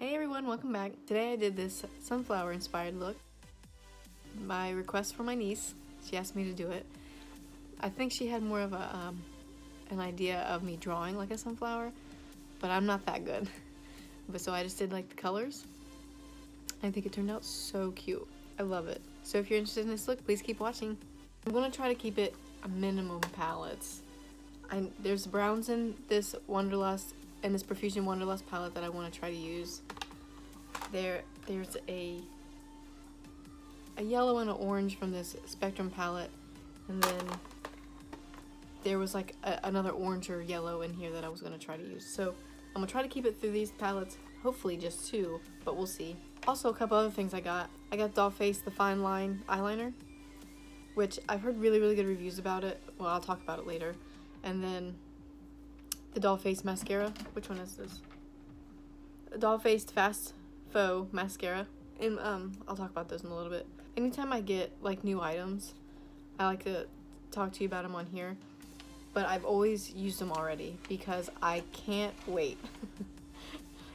Hey everyone, welcome back. Today I did this sunflower inspired look. My request from my niece. She asked me to do it. I think she had more of an idea of me drawing like a sunflower, but I'm not that good. But so I just did like the colors. I think it turned out so cute. I love it. So if you're interested in this look, please keep watching. I'm gonna try to keep it a minimum palettes. There's browns in this Wanderlust and this Profusion Wanderlust palette that I want to try to use. There's a yellow and an orange from this Spectrum palette, and then there was like another orange or yellow in here that I was going to try to use. So I'm going to try to keep it through these palettes, hopefully just two, but we'll see. Also a couple other things I got Doll Face the Fine Line eyeliner, which I've heard really good reviews about it. Well, I'll talk about it later. And then the Doll Face mascara. Which one is this? Doll Face Fast Faux mascara. And I'll talk about those in a little bit. Anytime I get like new items, I like to talk to you about them on here. But I've always used them already because I can't wait.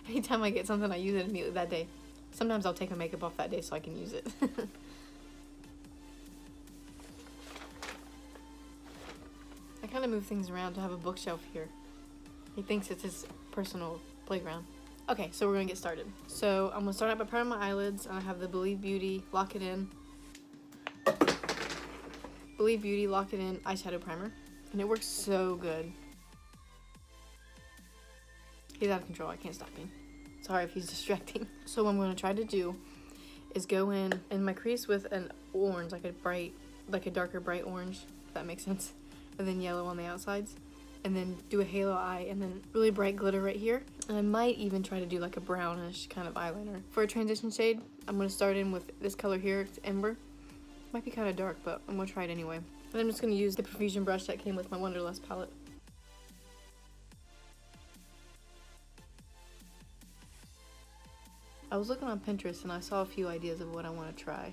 Anytime I get something, I use it immediately that day. Sometimes I'll take my makeup off that day so I can use it. I kind of move things around to have a bookshelf here. He thinks it's his personal playground. Okay, so we're gonna get started. So I'm gonna start out by priming my eyelids, and I have the Believe Beauty Lock It In eyeshadow primer, and it works so good. He's out of control. I can't stop him. Sorry if he's distracting. So what I'm gonna try to do is go in my crease with an orange, like a darker bright orange, if that makes sense, and then yellow on the outsides. And then do a halo eye, and then really bright glitter right here. And I might even try to do like a brownish kind of eyeliner. For a transition shade, I'm going to start in with this color here. It's Ember. Might be kind of dark, but I'm going to try it anyway. And I'm just going to use the Profusion brush that came with my Wanderlust palette. I was looking on Pinterest and I saw a few ideas of what I want to try.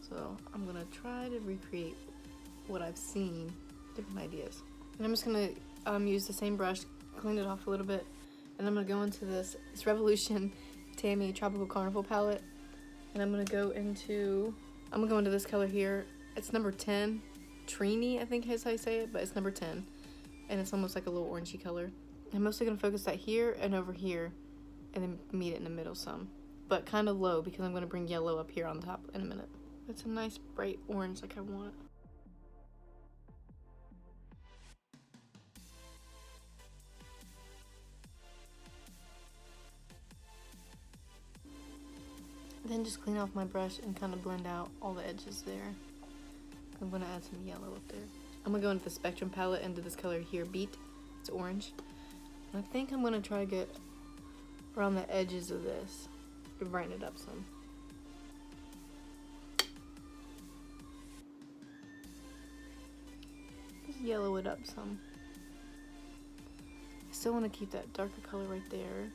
So I'm going to try to recreate what I've seen, different ideas. And I'm just going to use the same brush, clean it off a little bit, and I'm going to go into this Revolution Tammi Tropical Carnival palette, and I'm going to go into this color here. It's number 10, Trini, I think is how you say it, but it's number 10, and it's almost like a little orangey color. I'm mostly going to focus that here and over here, and then meet it in the middle some, but kind of low because I'm going to bring yellow up here on top in a minute. It's a nice bright orange like I want. Then just clean off my brush and kind of blend out all the edges there. I'm going to add some yellow up there. I'm going to go into the Spectrum palette into this color here, Beat. It's orange. And I think I'm going to try to get around the edges of this to brighten it up some. Just yellow it up some. I still want to keep that darker color right there.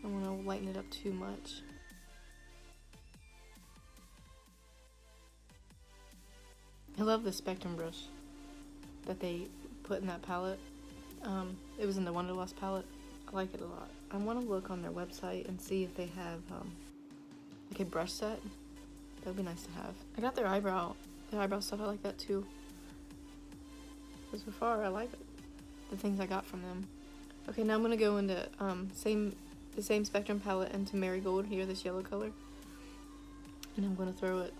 I don't want to lighten it up too much. I love the Spectrum brush that they put in that palette. It was in the Wanderlust palette. I like it a lot. I want to look on their website and see if they have like a brush set. That would be nice to have. I got their eyebrow stuff. I like that too. But so far, I like the things I got from them. Okay, now I'm gonna go into the same Spectrum palette into Marigold here, this yellow color, and I'm gonna throw it.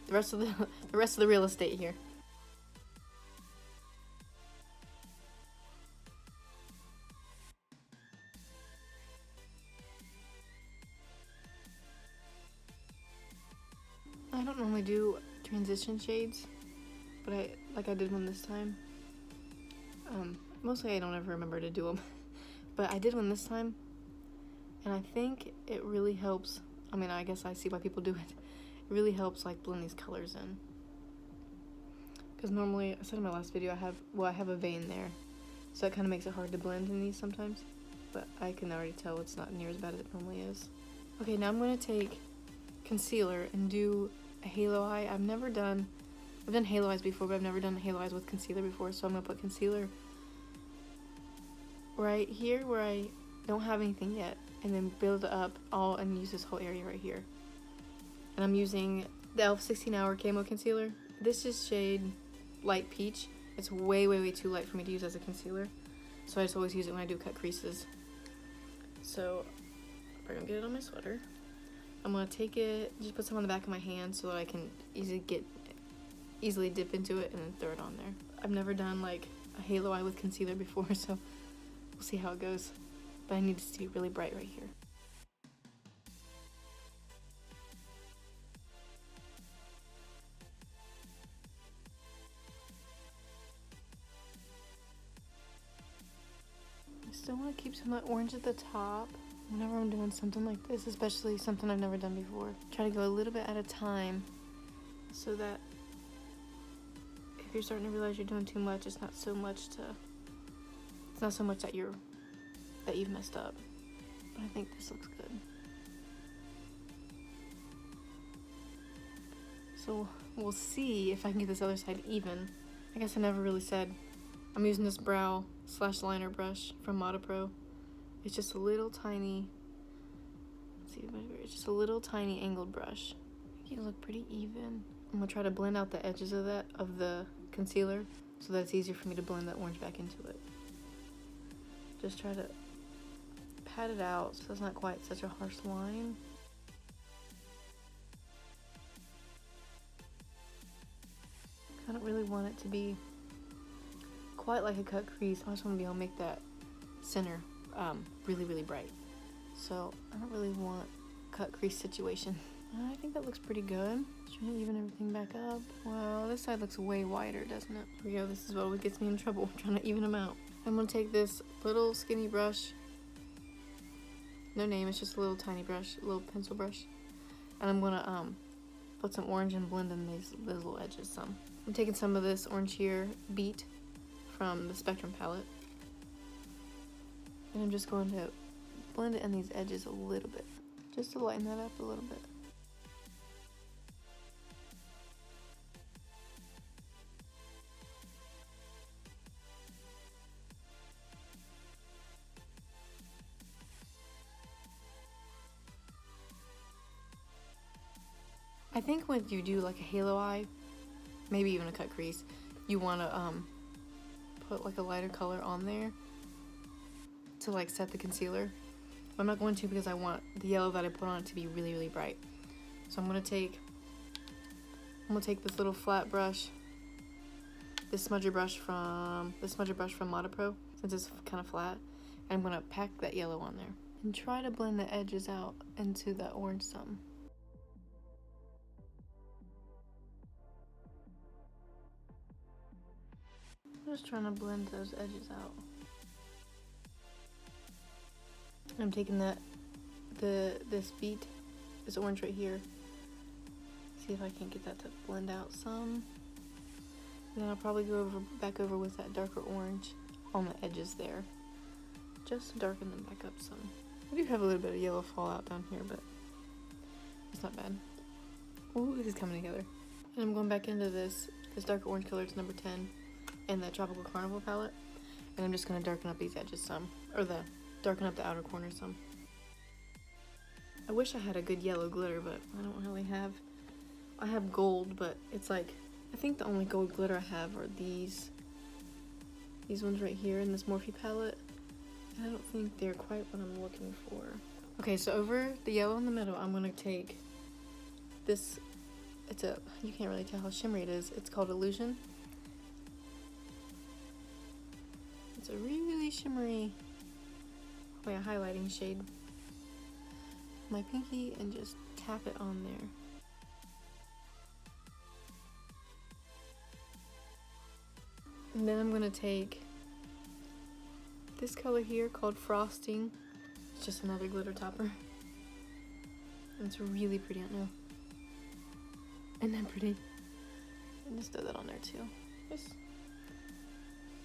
The rest of the real estate here. I don't normally do transition shades, but I did one this time. Mostly I don't ever remember to do them, but I did one this time, and I think it really helps. I mean, I guess I see why people do it. It really helps like blend these colors in, because normally, I said in my last video, I have a vein there, so it kind of makes it hard to blend in these sometimes, but I can already tell it's not near as bad as it normally is. Okay, now I'm going to take concealer and do a halo eye. I've done halo eyes before, but I've never done halo eyes with concealer before, so I'm going to put concealer right here where I don't have anything yet. and then build it up all and use this whole area right here. And I'm using the E.L.F 16 Hour Camo Concealer. This is shade Light Peach. It's way, way, way too light for me to use as a concealer. So I just always use it when I do cut creases. So I'm gonna get it on my sweater. I'm gonna take it, just put some on the back of my hand so that I can easily dip into it and then throw it on there. I've never done like a halo eye with concealer before, so we'll see how it goes. But I need this to be really bright right here. I still want to keep some of that orange at the top whenever I'm doing something like this, especially something I've never done before. Try to go a little bit at a time so that if you're starting to realize you're doing too much, it's not so much that you've messed up. But I think this looks good. So we'll see if I can get this other side even. I guess I never really said. I'm using this brow / liner brush from MODA Pro. It's just a little tiny, let's see, it's just a little tiny angled brush. Make it look pretty even. I'm gonna try to blend out the edges of the concealer so that it's easier for me to blend that orange back into it. Just try to pat it out so it's not quite such a harsh line. I don't really want it to be quite like a cut crease. I just want to be able to make that center really, really bright. So I don't really want cut crease situation. I think that looks pretty good. Just trying to even everything back up. Wow, this side looks way wider, doesn't it? Here we go. This is what always gets me in trouble, trying to even them out. I'm gonna take this little skinny brush. No name, it's just a little tiny brush, a little pencil brush. And I'm gonna put some orange and blend in these little edges some. I'm taking some of this orange here, Beat, from the Spectrum palette. And I'm just going to blend it in these edges a little bit, just to lighten that up a little bit. I think when you do like a halo eye, maybe even a cut crease, you want to put like a lighter color on there to like set the concealer. I'm not going to because I want the yellow that I put on it to be really, really bright. So I'm gonna take this little flat brush, this smudger brush from MODA Pro, since it's kind of flat, and I'm gonna pack that yellow on there and try to blend the edges out into that orange some. I'm just trying to blend those edges out. I'm taking this Beat, this orange right here. See if I can get that to blend out some. And then I'll probably go back over with that darker orange on the edges there, just to darken them back up some. I do have a little bit of yellow fallout down here, but it's not bad. Ooh, this is coming together. And I'm going back into this darker orange color. It's number 10 in the Tropical Carnival palette, and I'm just gonna darken up these edges some, or darken up the outer corner some. I wish I had a good yellow glitter, but I don't really have. I have gold, but it's like, I think the only gold glitter I have are these ones right here in this Morphe palette. And I don't think they're quite what I'm looking for. Okay, so over the yellow in the middle, I'm gonna take this, you can't really tell how shimmery it is. It's called Illusion. It's a really shimmery, a highlighting shade. My pinky and just tap it on there. And then I'm gonna take this color here called Frosting. It's just another glitter topper. And it's really pretty, I know. Isn't that pretty? And just throw that on there too. Just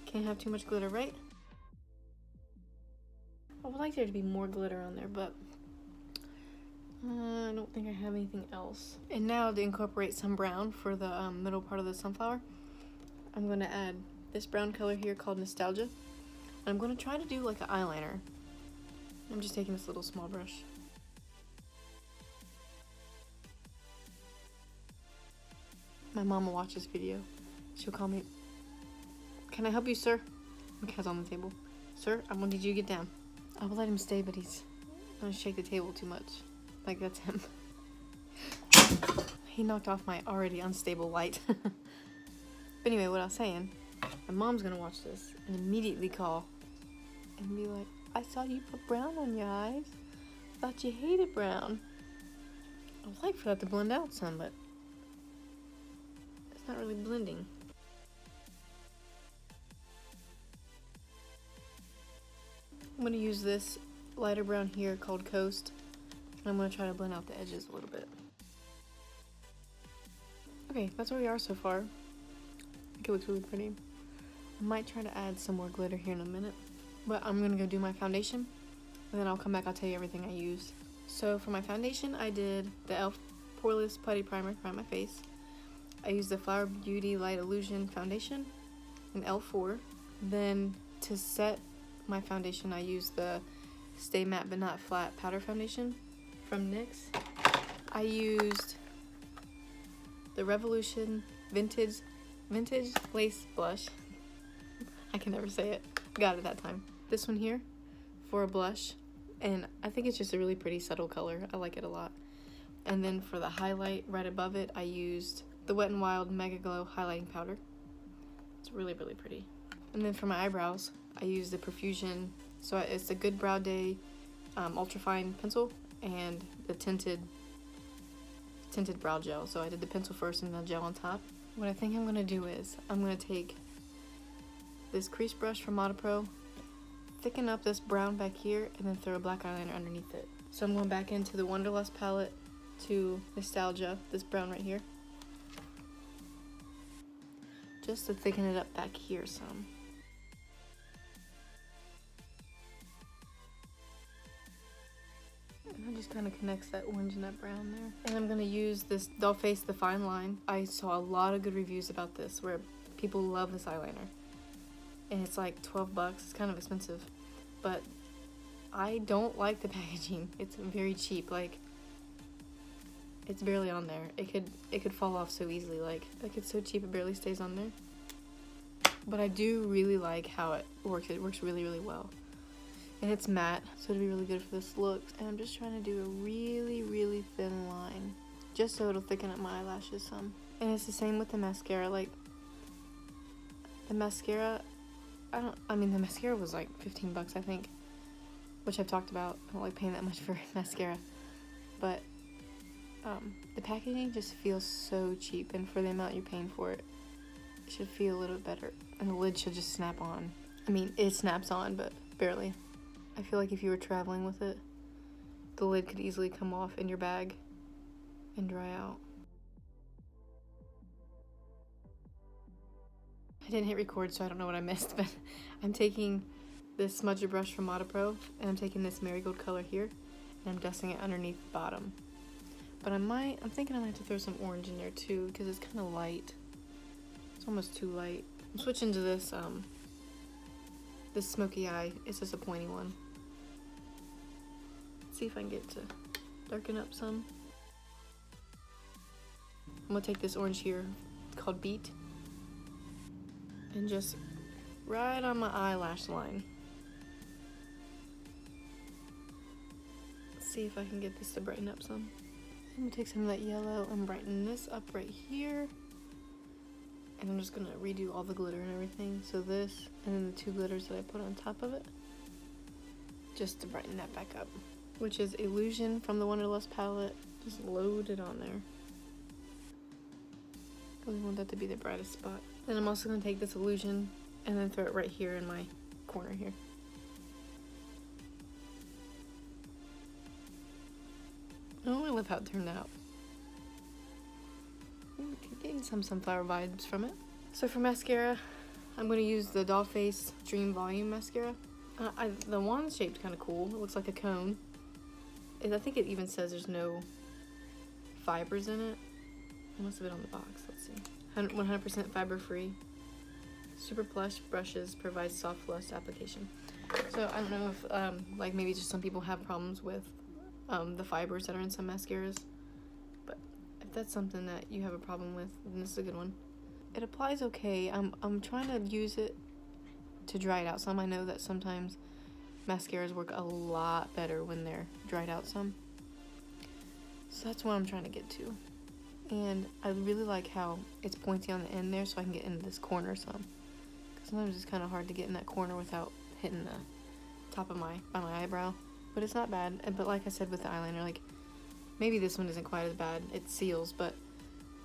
can't have too much glitter, right? I would like there to be more glitter on there, but I don't think I have anything else. And now to incorporate some brown for the middle part of the sunflower, I'm going to add this brown color here called Nostalgia. And I'm going to try to do like an eyeliner. I'm just taking this little small brush. My mom will watch this video. She'll call me, "Can I help you, sir?" My cat's on the table. "Sir, I'm gonna need you to get down." I will let him stay, but he's gonna shake the table too much. Like, that's him. He knocked off my already unstable light. But anyway, what I was saying, my mom's gonna watch this and immediately call and be like, "I saw you put brown on your eyes. Thought you hated brown." I would like for that to blend out some, but it's not really blending. I'm going to use this lighter brown here called Coast, and I'm going to try to blend out the edges a little bit. Okay, that's where we are so far. I think it looks really pretty. I might try to add some more glitter here in a minute, but I'm going to go do my foundation, and then I'll come back, I'll tell you everything I used. So for my foundation, I did the E.L.F. Poreless Putty Primer around my face. I used the Flower Beauty Light Illusion Foundation in L4. Then to set my foundation, I used the Stay Matte But Not Flat Powder Foundation from NYX. I used the Revolution Vintage Lace Blush. I can never say it. Got it that time. This one here for a blush. And I think it's just a really pretty subtle color. I like it a lot. And then for the highlight right above it, I used the Wet n Wild Mega Glow Highlighting Powder. It's really, really pretty. And then for my eyebrows, I used the Profusion, so it's the Good Brow Day Ultra Fine Pencil and the tinted brow gel. So I did the pencil first and the gel on top. What I think I'm gonna do is, I'm gonna take this crease brush from MODA Pro, thicken up this brown back here, and then throw a black eyeliner underneath it. So I'm going back into the Wanderlust palette to Nostalgia, this brown right here, just to thicken it up back here some. And that just kind of connects that orange and that brown there. And I'm going to use this Doll Face The Fine Line. I saw a lot of good reviews about this where people love this eyeliner. And it's like 12 bucks. It's kind of expensive. But I don't like the packaging. It's very cheap. Like, it's barely on there. It could fall off so easily. Like it's so cheap it barely stays on there. But I do really like how it works. It works really, really well. And it's matte, so it'll be really good for this look. And I'm just trying to do a really, really thin line, just so it'll thicken up my eyelashes some. And it's the same with the mascara. Like, the mascara, the mascara was like 15 bucks, I think, which I've talked about. I don't like paying that much for mascara. But the packaging just feels so cheap, and for the amount you're paying for it, it should feel a little bit better. And the lid should just snap on. I mean, it snaps on, but barely. I feel like if you were traveling with it, the lid could easily come off in your bag and dry out. I didn't hit record, so I don't know what I missed, but I'm taking this smudger brush from MODA Pro, and I'm taking this marigold color here, and I'm dusting it underneath the bottom. But I'm thinking I might have to throw some orange in there too, because it's kind of light. It's almost too light. I'm switching to this smoky eye. It's just a pointy one. Let's see if I can get to darken up some. I'm gonna take this orange here called Beat and just right on my eyelash line. Let's see if I can get this to brighten up some. I'm gonna take some of that yellow and brighten this up right here. And I'm just gonna redo all the glitter and everything. So this, and then the two glitters that I put on top of it, just to brighten that back up. Which is Illusion from the Wanderlust palette. Just load it on there. Because we want that to be the brightest spot. Then I'm also gonna take this Illusion and then throw it right here in my corner here. Oh, I love how it turned out. Getting some sunflower vibes from it. So for mascara, I'm going to use the Doll Face Dream Volume Mascara. The wand's shaped kind of cool. It looks like a cone. And I think it even says there's no fibers in it. It must have been on the box. Let's see. 100% fiber free. Super plush brushes provide soft lush application. So I don't know if like maybe just some people have problems with the fibers that are in some mascaras, but if that's something that you have a problem with, then this is a good one. It applies okay. I'm trying to use it to dry it out some. I know that sometimes mascaras work a lot better when they're dried out some. So that's what I'm trying to get to. And I really like how it's pointy on the end there, so I can get into this corner some. Because sometimes it's kind of hard to get in that corner without hitting the top of my eyebrow. But it's not bad. But like I said with the eyeliner, like maybe this one isn't quite as bad. It seals, but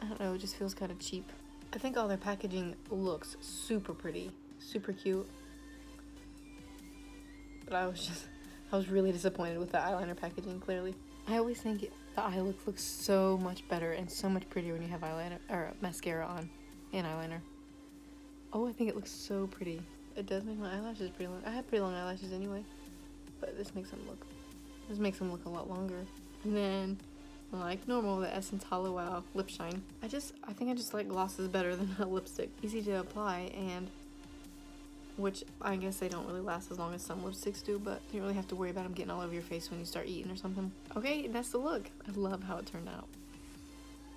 I don't know, it just feels kind of cheap. I think all their packaging looks super pretty, super cute. But I was really disappointed with the eyeliner packaging, clearly. I always think the eye look looks so much better and so much prettier when you have eyeliner or mascara on and eyeliner. Oh, I think it looks so pretty. It does make my eyelashes pretty long. I have pretty long eyelashes anyway, but this makes them look a lot longer. And then, like normal, the Essence Hollow Wow Lip Shine. I think I just like glosses better than a lipstick. Easy to apply, and which I guess they don't really last as long as some lipsticks do, but you don't really have to worry about them getting all over your face when you start eating or something. Okay, that's the look. I love how it turned out.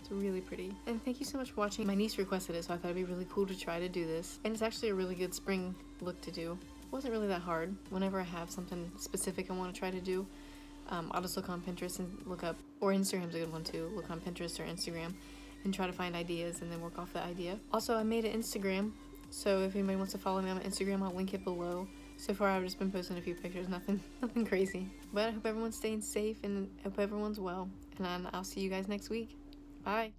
It's really pretty. And thank you so much for watching. My niece requested it, so I thought it'd be really cool to try to do this. And it's actually a really good spring look to do. It wasn't really that hard. Whenever I have something specific I want to try to do, I'll just look on Pinterest and look up, or Instagram's a good one too. Look on Pinterest or Instagram and try to find ideas and then work off the idea. Also, I made an Instagram. So if anybody wants to follow me on my Instagram, I'll link it below. So far, I've just been posting a few pictures, nothing crazy. But I hope everyone's staying safe and I hope everyone's well. And I'll see you guys next week. Bye.